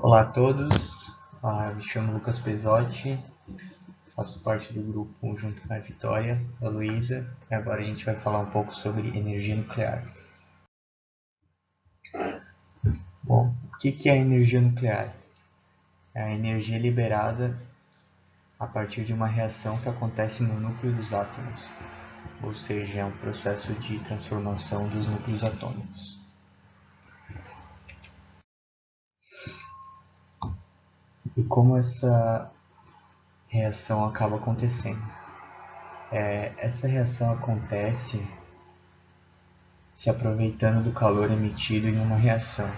Olá a todos, me chamo Lucas Pesotti, faço parte do grupo junto com a Vitória, a Luísa, e agora a gente vai falar um pouco sobre energia nuclear. Bom, o que é a energia nuclear? É a energia liberada a partir de uma reação que acontece no núcleo dos átomos, ou seja, é um processo de transformação dos núcleos atômicos. E como essa reação acaba acontecendo? Essa reação acontece se aproveitando do calor emitido em uma reação,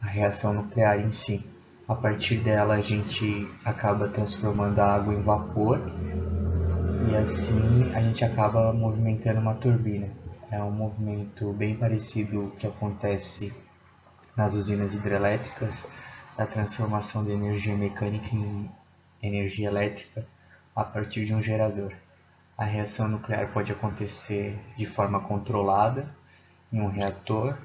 a reação nuclear em si. A partir dela a gente acaba transformando a água em vapor e assim a gente acaba movimentando uma turbina. É um movimento bem parecido ao que acontece nas usinas hidrelétricas, da transformação de energia mecânica em energia elétrica a partir de um gerador. A reação nuclear pode acontecer de forma controlada em um reator,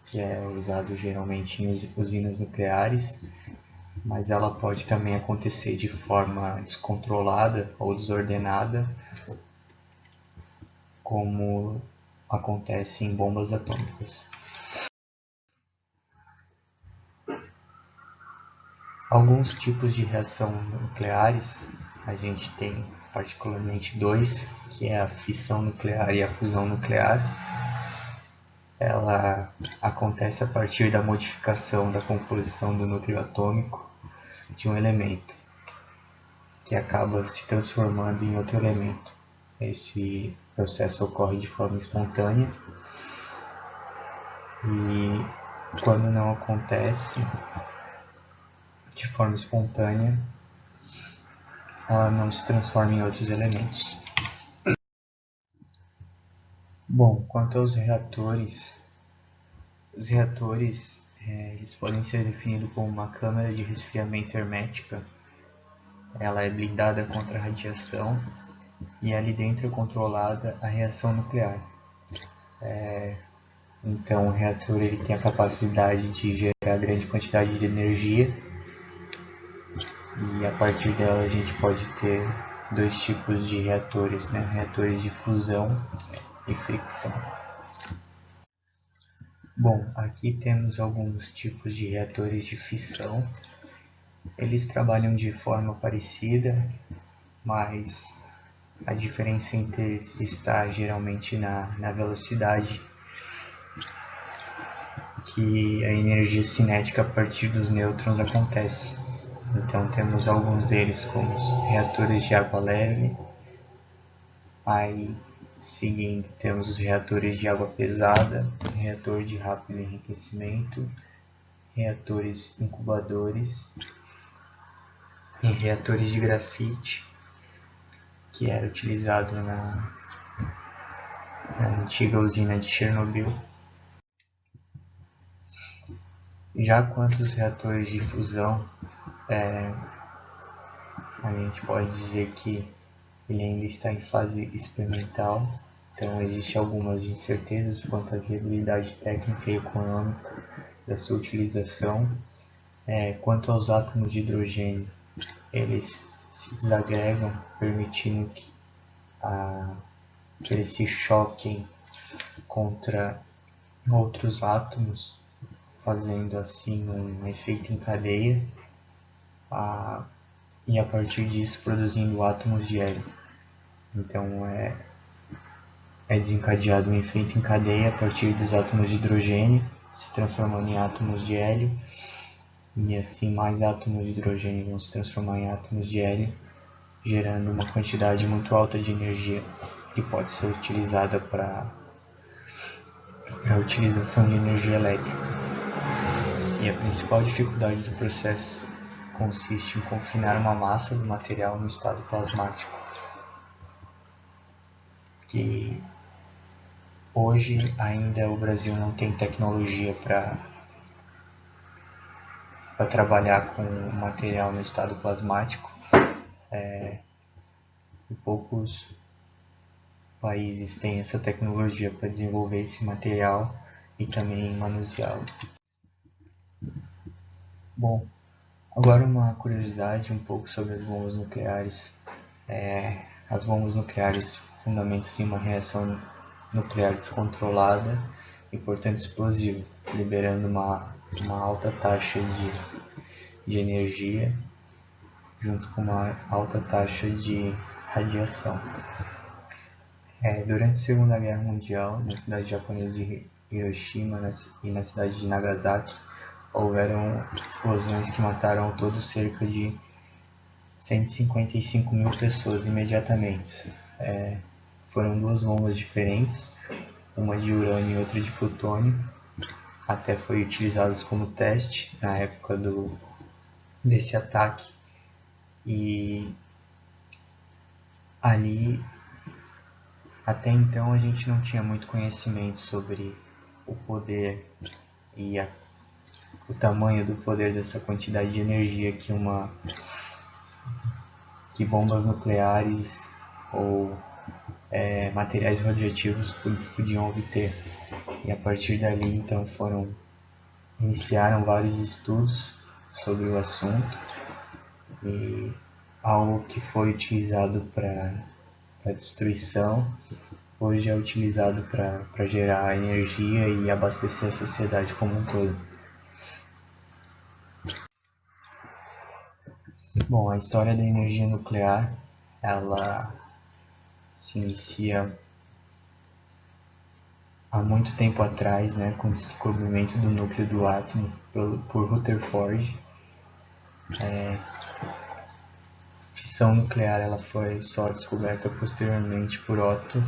que é usado geralmente em usinas nucleares, mas ela pode também acontecer de forma descontrolada ou desordenada, como acontece em bombas atômicas. Alguns tipos de reação nucleares, a gente tem particularmente dois, que é a fissão nuclear e a fusão nuclear. Ela acontece a partir da modificação da composição do núcleo atômico de um elemento, que acaba se transformando em outro elemento. Esse processo ocorre de forma espontânea e quando não acontece de forma espontânea, ela não se transforma em outros elementos. Bom, quanto aos reatores, os reatores eles podem ser definidos como uma câmara de resfriamento hermética. Ela é blindada contra a radiação e ali dentro é controlada a reação nuclear. Então o reator ele tem a capacidade de gerar grande quantidade de energia e a partir dela a gente pode ter dois tipos de reatores, né? Reatores de fusão e fricção. Bom, aqui temos alguns tipos de reatores de fissão. Eles trabalham de forma parecida, mas a diferença entre eles está geralmente na velocidade que a energia cinética a partir dos nêutrons acontece. Então temos alguns deles como os reatores de água leve, aí seguindo temos os reatores de água pesada, reator de rápido enriquecimento, reatores incubadores e reatores de grafite, que era utilizado na antiga usina de Chernobyl. Já quanto aos reatores de fusão, a gente pode dizer que ele ainda está em fase experimental, então existem algumas incertezas quanto à viabilidade técnica e econômica da sua utilização. Quanto aos átomos de hidrogênio, eles se desagregam, permitindo que eles se choquem contra outros átomos, fazendo assim um efeito em cadeia, e a partir disso produzindo átomos de hélio. Então é desencadeado um efeito em cadeia a partir dos átomos de hidrogênio se transformando em átomos de hélio, e assim mais átomos de hidrogênio vão se transformar em átomos de hélio, gerando uma quantidade muito alta de energia que pode ser utilizada para a utilização de energia elétrica. E a principal dificuldade do processo consiste em confinar uma massa do material no estado plasmático, que hoje ainda o Brasil não tem tecnologia para trabalhar com o material no estado plasmático. E poucos países têm essa tecnologia para desenvolver esse material e também manuseá-lo. Bom, agora uma curiosidade um pouco sobre as bombas nucleares. As bombas nucleares fundamentam-se em uma reação nuclear descontrolada e, portanto, explosiva, liberando uma alta taxa de energia junto com uma alta taxa de radiação. Durante a Segunda Guerra Mundial, na cidade japonesa de Hiroshima e na cidade de Nagasaki, houveram explosões que mataram ao todo cerca de 155 mil pessoas imediatamente. Foram duas bombas diferentes, uma de urânio e outra de plutônio, até foi utilizadas como teste na época desse ataque. E ali, até então, a gente não tinha muito conhecimento sobre o poder e o tamanho do poder dessa quantidade de energia que bombas nucleares ou materiais radioativos podiam obter. E a partir dali, então, iniciaram vários estudos sobre o assunto, e algo que foi utilizado para destruição hoje é utilizado para gerar energia e abastecer a sociedade como um todo. Bom, a história da energia nuclear, ela se inicia há muito tempo atrás, né, com o descobrimento do núcleo do átomo por Rutherford. Fissão nuclear, ela foi só descoberta posteriormente por Otto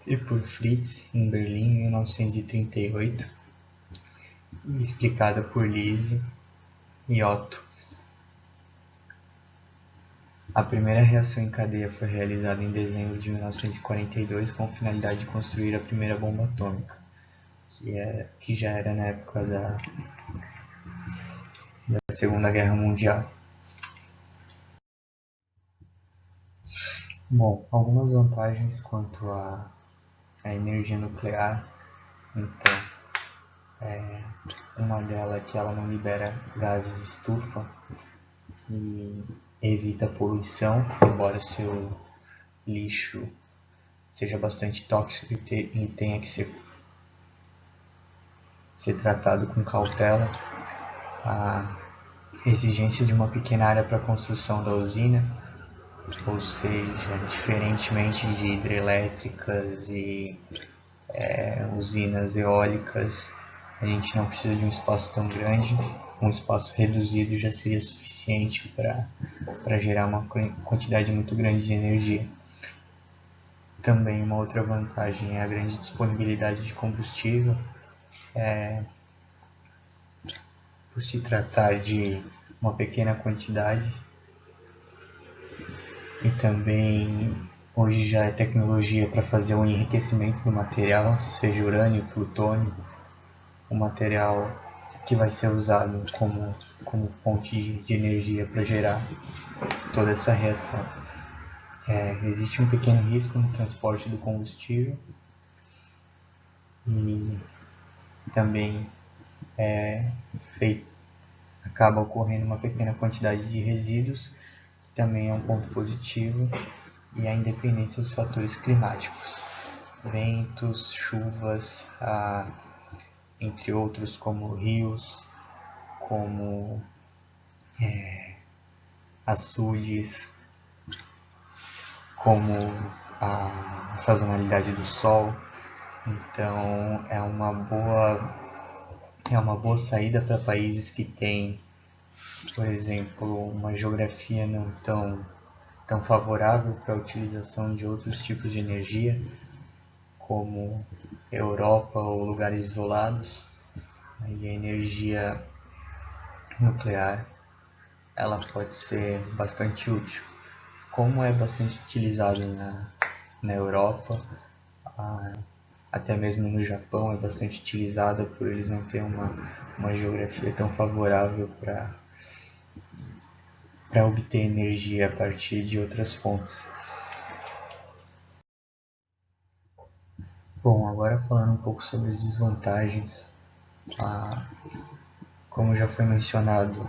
e por Fritz em Berlim em 1938 e explicada por Lise e Otto. A primeira reação em cadeia foi realizada em dezembro de 1942 com a finalidade de construir a primeira bomba atômica, que já era na época da Segunda Guerra Mundial. Bom, algumas vantagens quanto à energia nuclear. Então, uma delas é que ela não libera gases estufa e evita a poluição, embora seu lixo seja bastante tóxico e tenha que ser tratado com cautela. A exigência de uma pequena área para a construção da usina, ou seja, diferentemente de hidrelétricas e usinas eólicas, a gente não precisa de um espaço tão grande. Um espaço reduzido já seria suficiente para gerar uma quantidade muito grande de energia. Também uma outra vantagem é a grande disponibilidade de combustível. Por se tratar de uma pequena quantidade, e também hoje já é tecnologia para fazer o enriquecimento do material, seja urânio, plutônio, o material que vai ser usado como fonte de energia para gerar toda essa reação. Existe um pequeno risco no transporte do combustível e também acaba ocorrendo uma pequena quantidade de resíduos, que também é um ponto positivo, e a independência dos fatores climáticos, ventos, chuvas, entre outros, como rios, como açudes, como a sazonalidade do sol. Então é uma boa saída para países que têm, por exemplo, uma geografia não tão favorável para a utilização de outros tipos de energia, como Europa ou lugares isolados. Aí a energia nuclear, ela pode ser bastante útil. Como é bastante utilizada na Europa, até mesmo no Japão é bastante utilizada por eles não terem uma geografia tão favorável para obter energia a partir de outras fontes. Bom, agora falando um pouco sobre as desvantagens, Como já foi mencionado,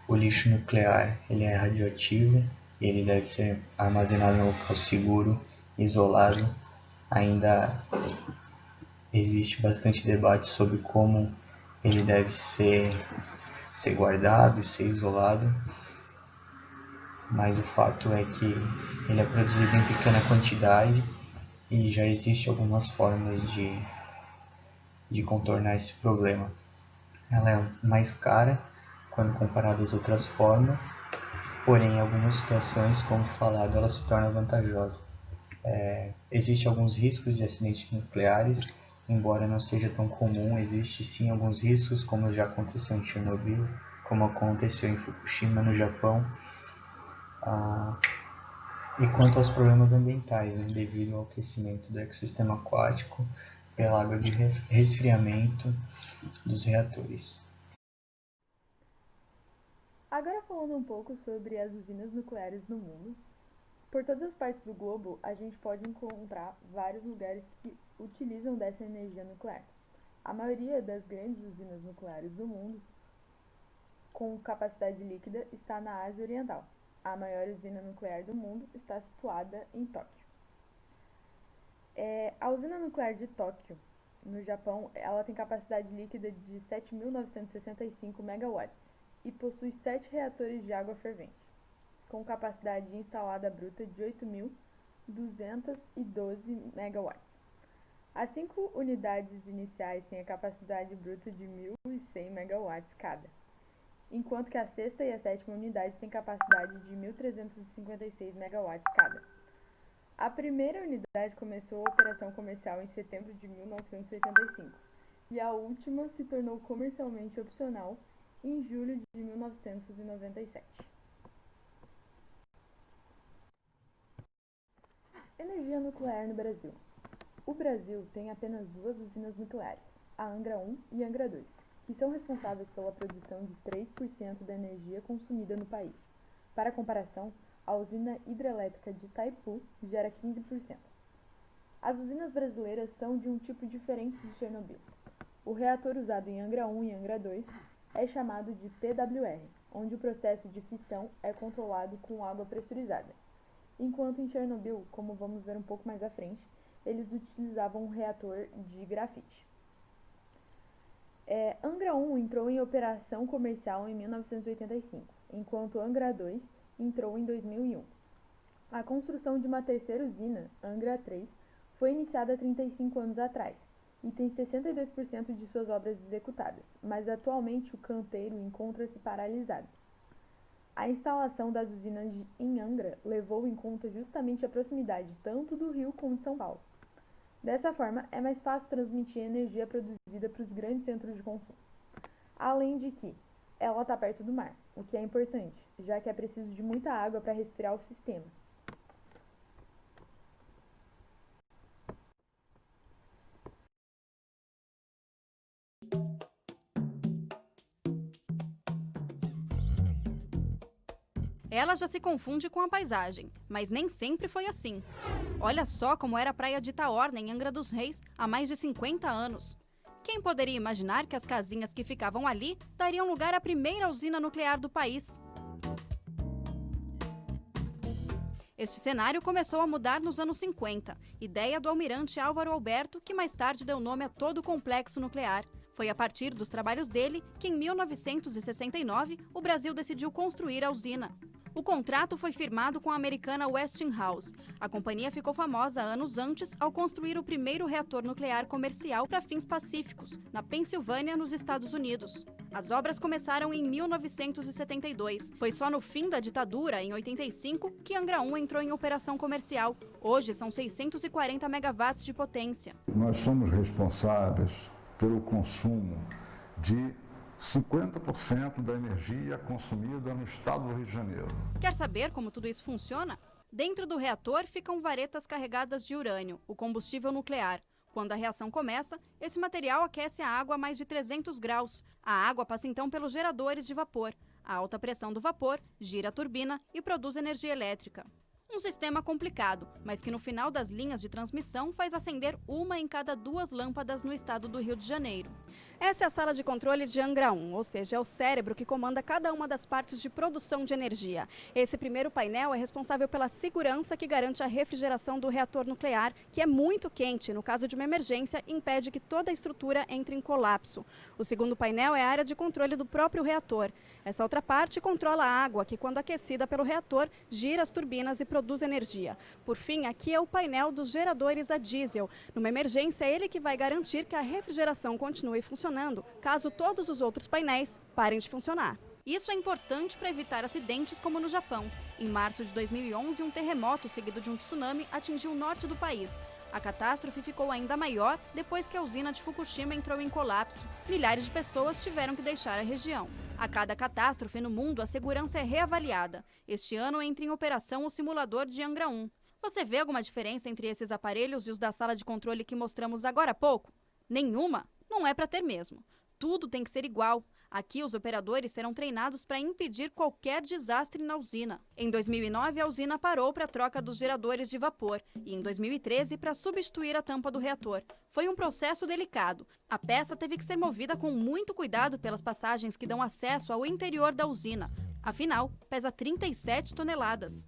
o lixo nuclear ele é radioativo e ele deve ser armazenado em um local seguro, isolado. Ainda existe bastante debate sobre como ele deve ser guardado e ser isolado, mas o fato é que ele é produzido em pequena quantidade e já existem algumas formas de contornar esse problema. Ela é mais cara quando comparada às outras formas, porém em algumas situações, como falado, ela se torna vantajosa. Existem alguns riscos de acidentes nucleares, embora não seja tão comum, existe sim alguns riscos, como já aconteceu em Chernobyl, como aconteceu em Fukushima, no Japão. E quanto aos problemas ambientais, devido ao aquecimento do ecossistema aquático pela água de resfriamento dos reatores. Agora falando um pouco sobre as usinas nucleares no mundo. Por todas as partes do globo, a gente pode encontrar vários lugares que utilizam dessa energia nuclear. A maioria das grandes usinas nucleares do mundo, com capacidade líquida, está na Ásia Oriental. A maior usina nuclear do mundo está situada em Tóquio. A usina nuclear de Tóquio, no Japão, ela tem capacidade líquida de 7.965 megawatts e possui 7 reatores de água fervente, com capacidade instalada bruta de 8.212 megawatts. As 5 unidades iniciais têm a capacidade bruta de 1.100 megawatts cada, enquanto que a sexta e a sétima unidade têm capacidade de 1.356 megawatts cada. A primeira unidade começou a operação comercial em setembro de 1985 e a última se tornou comercialmente opcional em julho de 1997. Energia nuclear no Brasil. O Brasil tem apenas 2 usinas nucleares, a Angra 1 e Angra 2, que são responsáveis pela produção de 3% da energia consumida no país. Para comparação, a usina hidrelétrica de Itaipu gera 15%. As usinas brasileiras são de um tipo diferente de Chernobyl. O reator usado em Angra 1 e Angra 2 é chamado de PWR, onde o processo de fissão é controlado com água pressurizada. Enquanto em Chernobyl, como vamos ver um pouco mais à frente, eles utilizavam um reator de grafite. Angra 1 entrou em operação comercial em 1985, enquanto Angra 2 entrou em 2001. A construção de uma terceira usina, Angra 3, foi iniciada há 35 anos atrás e tem 62% de suas obras executadas, mas atualmente o canteiro encontra-se paralisado. A instalação das usinas em Angra levou em conta justamente a proximidade tanto do Rio como de São Paulo. Dessa forma, é mais fácil transmitir a energia produzida para os grandes centros de consumo. Além de que ela está perto do mar, o que é importante, já que é preciso de muita água para resfriar o sistema. Ela já se confunde com a paisagem, mas nem sempre foi assim. Olha só como era a praia de Itaorna, em Angra dos Reis, há mais de 50 anos. Quem poderia imaginar que as casinhas que ficavam ali dariam lugar à primeira usina nuclear do país? Este cenário começou a mudar nos anos 50, ideia do almirante Álvaro Alberto, que mais tarde deu nome a todo o complexo nuclear. Foi a partir dos trabalhos dele que, em 1969, o Brasil decidiu construir a usina. O contrato foi firmado com a americana Westinghouse. A companhia ficou famosa anos antes ao construir o primeiro reator nuclear comercial para fins pacíficos, na Pensilvânia, nos Estados Unidos. As obras começaram em 1972. Foi só no fim da ditadura, em 85, que Angra 1 entrou em operação comercial. Hoje são 640 megawatts de potência. Nós somos responsáveis pelo consumo de 50% da energia consumida no estado do Rio de Janeiro. Quer saber como tudo isso funciona? Dentro do reator ficam varetas carregadas de urânio, o combustível nuclear. Quando a reação começa, esse material aquece a água a mais de 300 graus. A água passa então pelos geradores de vapor. A alta pressão do vapor gira a turbina e produz energia elétrica. Um sistema complicado, mas que no final das linhas de transmissão faz acender uma em cada 2 lâmpadas no estado do Rio de Janeiro. Essa é a sala de controle de Angra 1, ou seja, é o cérebro que comanda cada uma das partes de produção de energia. Esse primeiro painel é responsável pela segurança que garante a refrigeração do reator nuclear, que é muito quente. No caso de uma emergência, impede que toda a estrutura entre em colapso. O segundo painel é a área de controle do próprio reator. Essa outra parte controla a água, que quando aquecida pelo reator, gira as turbinas e produz energia. Por fim, aqui é o painel dos geradores a diesel. Numa emergência, é ele que vai garantir que a refrigeração continue funcionando, caso todos os outros painéis parem de funcionar. Isso é importante para evitar acidentes como no Japão. Em março de 2011, um terremoto seguido de um tsunami atingiu o norte do país. A catástrofe ficou ainda maior depois que a usina de Fukushima entrou em colapso. Milhares de pessoas tiveram que deixar a região. A cada catástrofe no mundo, a segurança é reavaliada. Este ano entra em operação o simulador de Angra 1. Você vê alguma diferença entre esses aparelhos e os da sala de controle que mostramos agora há pouco? Nenhuma? Não é para ter mesmo. Tudo tem que ser igual. Aqui, os operadores serão treinados para impedir qualquer desastre na usina. Em 2009, a usina parou para a troca dos geradores de vapor e, em 2013, para substituir a tampa do reator. Foi um processo delicado. A peça teve que ser movida com muito cuidado pelas passagens que dão acesso ao interior da usina. Afinal, pesa 37 toneladas.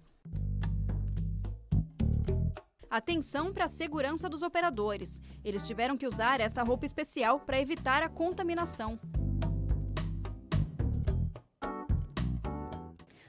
Atenção para a segurança dos operadores. Eles tiveram que usar essa roupa especial para evitar a contaminação.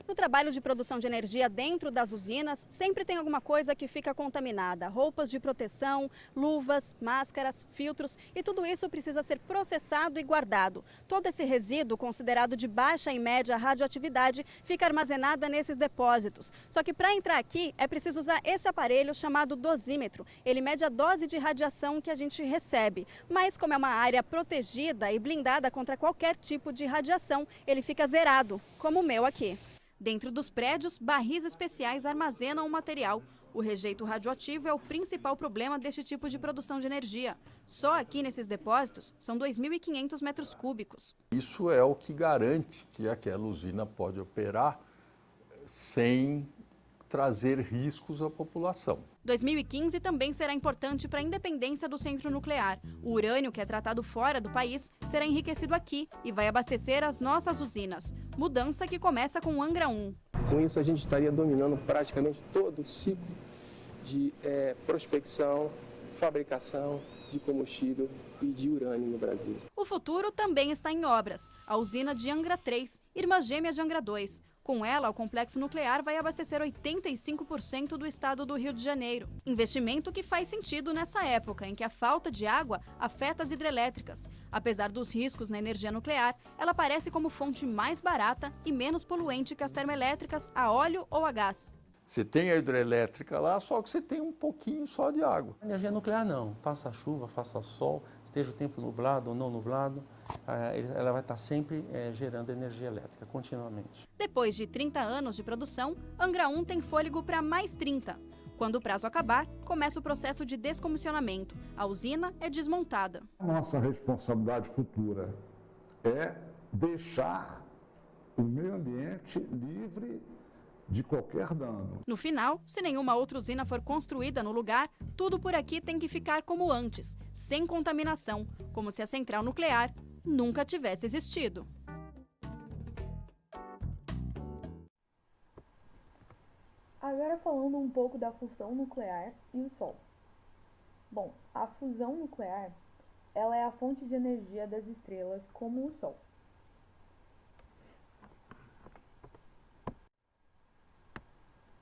No trabalho de produção de energia dentro das usinas, sempre tem alguma coisa que fica contaminada. Roupas de proteção, luvas, máscaras, filtros e tudo isso precisa ser processado e guardado. Todo esse resíduo, considerado de baixa e média radioatividade, fica armazenada nesses depósitos. Só que para entrar aqui é preciso usar esse aparelho chamado dosímetro. Ele mede a dose de radiação que a gente recebe. Mas como é uma área protegida e blindada contra qualquer tipo de radiação, ele fica zerado, como o meu aqui. Dentro dos prédios, barris especiais armazenam o material. O rejeito radioativo é o principal problema deste tipo de produção de energia. Só aqui nesses depósitos são 2.500 metros cúbicos. Isso é o que garante que aquela usina pode operar sem trazer riscos à população. 2015 também será importante para a independência do centro nuclear. O urânio, que é tratado fora do país, será enriquecido aqui e vai abastecer as nossas usinas. Mudança que começa com o Angra 1. Com isso, a gente estaria dominando praticamente todo o ciclo de prospecção, fabricação de combustível e de urânio no Brasil. O futuro também está em obras. A usina de Angra 3, irmã gêmea de Angra 2. Com ela, o complexo nuclear vai abastecer 85% do estado do Rio de Janeiro. Investimento que faz sentido nessa época em que a falta de água afeta as hidrelétricas. Apesar dos riscos na energia nuclear, ela aparece como fonte mais barata e menos poluente que as termoelétricas a óleo ou a gás. Você tem a hidrelétrica lá, só que você tem um pouquinho só de água. A energia nuclear não, faça chuva, faça sol, esteja o tempo nublado ou não nublado, ela vai estar sempre gerando energia elétrica, continuamente. Depois de 30 anos de produção, Angra 1 tem fôlego para mais 30. Quando o prazo acabar, começa o processo de descomissionamento. A usina é desmontada. Nossa responsabilidade futura é deixar o meio ambiente livre de qualquer dano. No final, se nenhuma outra usina for construída no lugar, tudo por aqui tem que ficar como antes, sem contaminação, como se a central nuclear nunca tivesse existido. Agora falando um pouco da fusão nuclear e o Sol. Bom, a fusão nuclear, ela é a fonte de energia das estrelas como o Sol.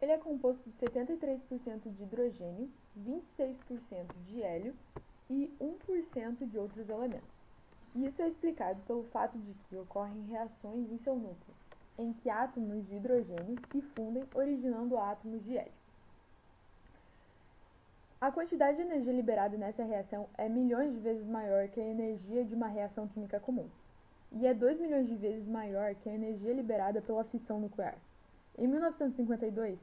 Ele é composto de 73% de hidrogênio, 26% de hélio e 1% de outros elementos. Isso é explicado pelo fato de que ocorrem reações em seu núcleo, em que átomos de hidrogênio se fundem, originando átomos de hélio. A quantidade de energia liberada nessa reação é milhões de vezes maior que a energia de uma reação química comum, e é 2 milhões de vezes maior que a energia liberada pela fissão nuclear. Em 1952,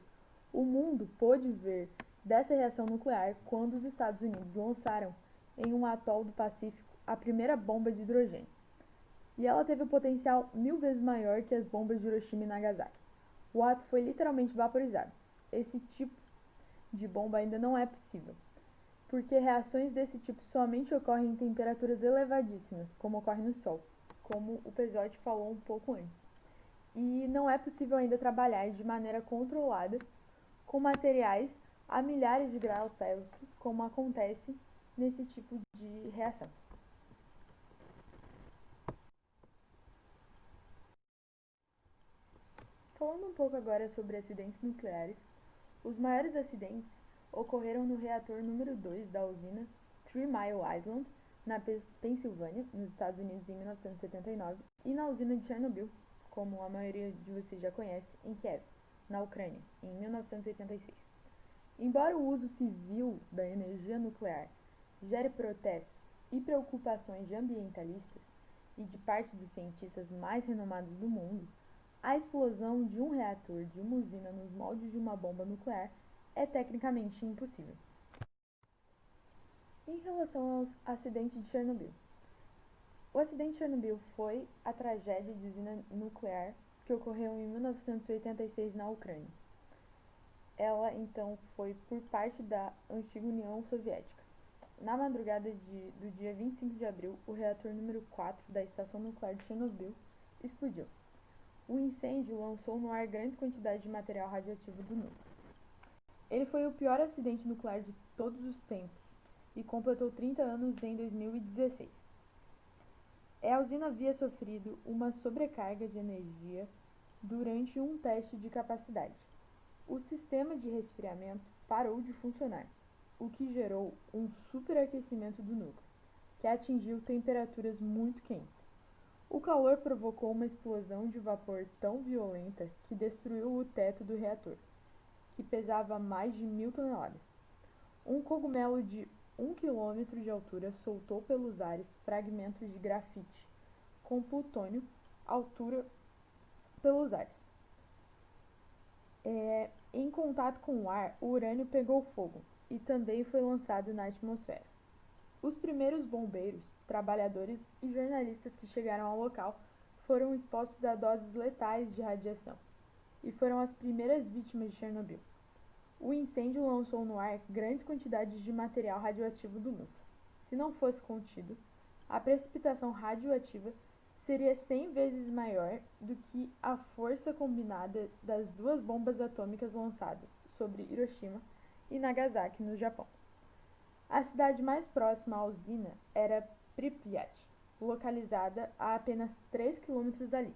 o mundo pôde ver dessa reação nuclear quando os Estados Unidos lançaram em um atol do Pacífico a primeira bomba de hidrogênio. E ela teve um potencial 1000 vezes maior que as bombas de Hiroshima e Nagasaki. O ato foi literalmente vaporizado. esse tipo de bomba ainda não é possível, porque reações desse tipo somente ocorrem em temperaturas elevadíssimas, como ocorre no Sol, como o Pesotti falou um pouco antes. E não é possível ainda trabalhar de maneira controlada com materiais a milhares de graus Celsius, como acontece nesse tipo de reação. Falando um pouco agora sobre acidentes nucleares, os maiores acidentes ocorreram no reator número 2 da usina Three Mile Island, na Pensilvânia, nos Estados Unidos, em 1979, e na usina de Chernobyl, como a maioria de vocês já conhece, em Kiev, na Ucrânia, em 1986. Embora o uso civil da energia nuclear gere protestos e preocupações de ambientalistas e de parte dos cientistas mais renomados do mundo, a explosão de um reator de uma usina nos moldes de uma bomba nuclear é tecnicamente impossível. Em relação ao acidente de Chernobyl, o acidente de Chernobyl foi a tragédia de usina nuclear que ocorreu em 1986 na Ucrânia. Ela, então, foi por parte da antiga União Soviética. Na madrugada do dia 25 de abril, o reator número 4 da estação nuclear de Chernobyl explodiu. O incêndio lançou no ar grandes quantidades de material radioativo do núcleo. Ele foi o pior acidente nuclear de todos os tempos e completou 30 anos em 2016. A usina havia sofrido uma sobrecarga de energia durante um teste de capacidade. O sistema de resfriamento parou de funcionar, o que gerou um superaquecimento do núcleo, que atingiu temperaturas muito quentes. O calor provocou uma explosão de vapor tão violenta que destruiu o teto do reator, que pesava mais de 1.000 toneladas. Um cogumelo de 1 quilômetro de altura soltou pelos ares fragmentos de grafite com plutônio altura pelos ares. Em contato com o ar, o urânio pegou fogo e também foi lançado na atmosfera. Os primeiros bombeiros, trabalhadores e jornalistas que chegaram ao local foram expostos a doses letais de radiação e foram as primeiras vítimas de Chernobyl. O incêndio lançou no ar grandes quantidades de material radioativo do núcleo. Se não fosse contido, a precipitação radioativa seria 100 vezes maior do que a força combinada das duas bombas atômicas lançadas sobre Hiroshima e Nagasaki, no Japão. A cidade mais próxima à usina era Pripyat, localizada a apenas 3 quilômetros dali,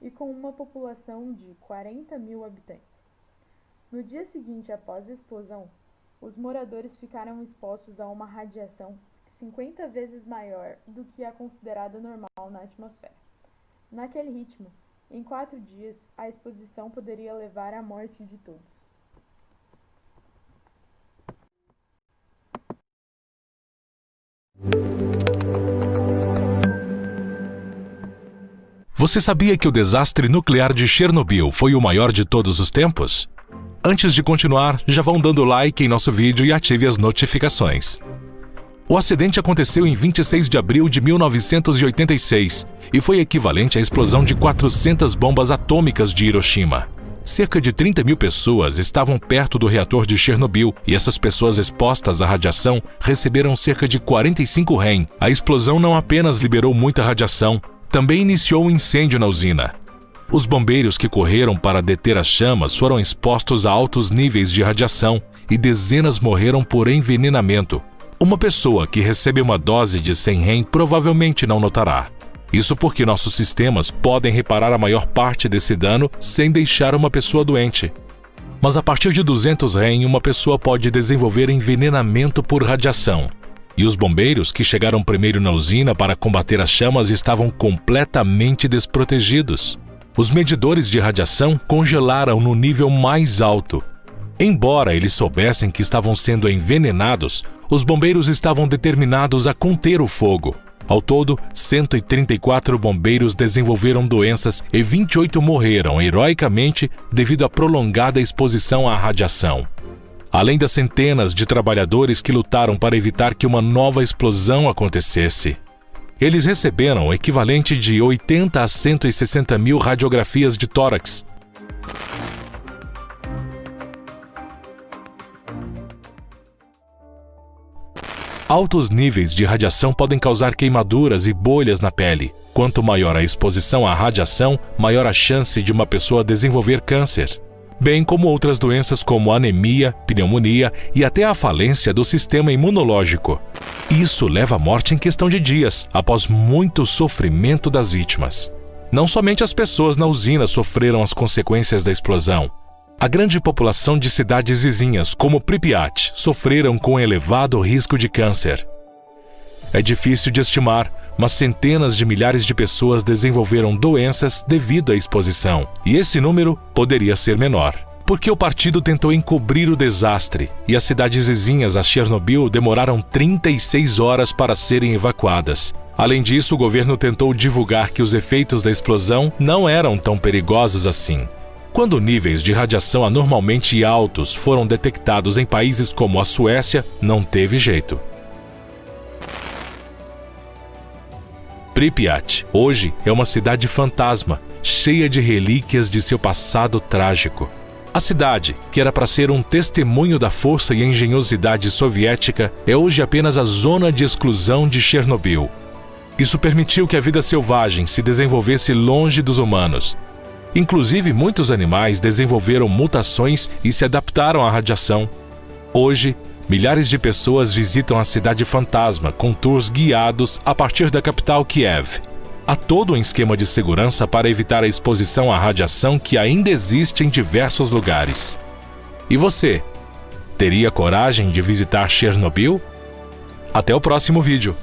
e com uma população de 40.000 habitantes. No dia seguinte após a explosão, os moradores ficaram expostos a uma radiação 50 vezes maior do que a considerada normal na atmosfera. Naquele ritmo, em 4 dias, a exposição poderia levar à morte de todos. Você sabia que o desastre nuclear de Chernobyl foi o maior de todos os tempos? Antes de continuar, já vão dando like em nosso vídeo e ative as notificações. O acidente aconteceu em 26 de abril de 1986 e foi equivalente à explosão de 400 bombas atômicas de Hiroshima. Cerca de 30.000 pessoas estavam perto do reator de Chernobyl e essas pessoas expostas à radiação receberam cerca de 45 Rem. A explosão não apenas liberou muita radiação, também iniciou um incêndio na usina. Os bombeiros que correram para deter as chamas foram expostos a altos níveis de radiação e dezenas morreram por envenenamento. Uma pessoa que recebe uma dose de 100 Rem provavelmente não notará. Isso porque nossos sistemas podem reparar a maior parte desse dano sem deixar uma pessoa doente. Mas a partir de 200 Rem, uma pessoa pode desenvolver envenenamento por radiação. E os bombeiros que chegaram primeiro na usina para combater as chamas estavam completamente desprotegidos. Os medidores de radiação congelaram no nível mais alto. Embora eles soubessem que estavam sendo envenenados, os bombeiros estavam determinados a conter o fogo. Ao todo, 134 bombeiros desenvolveram doenças e 28 morreram heroicamente devido à prolongada exposição à radiação. Além das centenas de trabalhadores que lutaram para evitar que uma nova explosão acontecesse. Eles receberam o equivalente de 80 a 160 mil radiografias de tórax. Altos níveis de radiação podem causar queimaduras e bolhas na pele. Quanto maior a exposição à radiação, maior a chance de uma pessoa desenvolver câncer, bem como outras doenças como anemia, pneumonia e até a falência do sistema imunológico. Isso leva à morte em questão de dias, após muito sofrimento das vítimas. Não somente as pessoas na usina sofreram as consequências da explosão. A grande população de cidades vizinhas, como Pripyat, sofreram com elevado risco de câncer. É difícil de estimar, mas centenas de milhares de pessoas desenvolveram doenças devido à exposição, e esse número poderia ser menor. Porque o partido tentou encobrir o desastre, e as cidades vizinhas a Chernobyl demoraram 36 horas para serem evacuadas. Além disso, o governo tentou divulgar que os efeitos da explosão não eram tão perigosos assim. Quando níveis de radiação anormalmente altos foram detectados em países como a Suécia, não teve jeito. Pripyat, hoje, é uma cidade fantasma, cheia de relíquias de seu passado trágico. A cidade, que era para ser um testemunho da força e engenhosidade soviética, é hoje apenas a zona de exclusão de Chernobyl. Isso permitiu que a vida selvagem se desenvolvesse longe dos humanos. Inclusive, muitos animais desenvolveram mutações e se adaptaram à radiação. Hoje, milhares de pessoas visitam a cidade fantasma com tours guiados a partir da capital Kiev. Há todo um esquema de segurança para evitar a exposição à radiação que ainda existe em diversos lugares. E você, teria coragem de visitar Chernobyl? Até o próximo vídeo!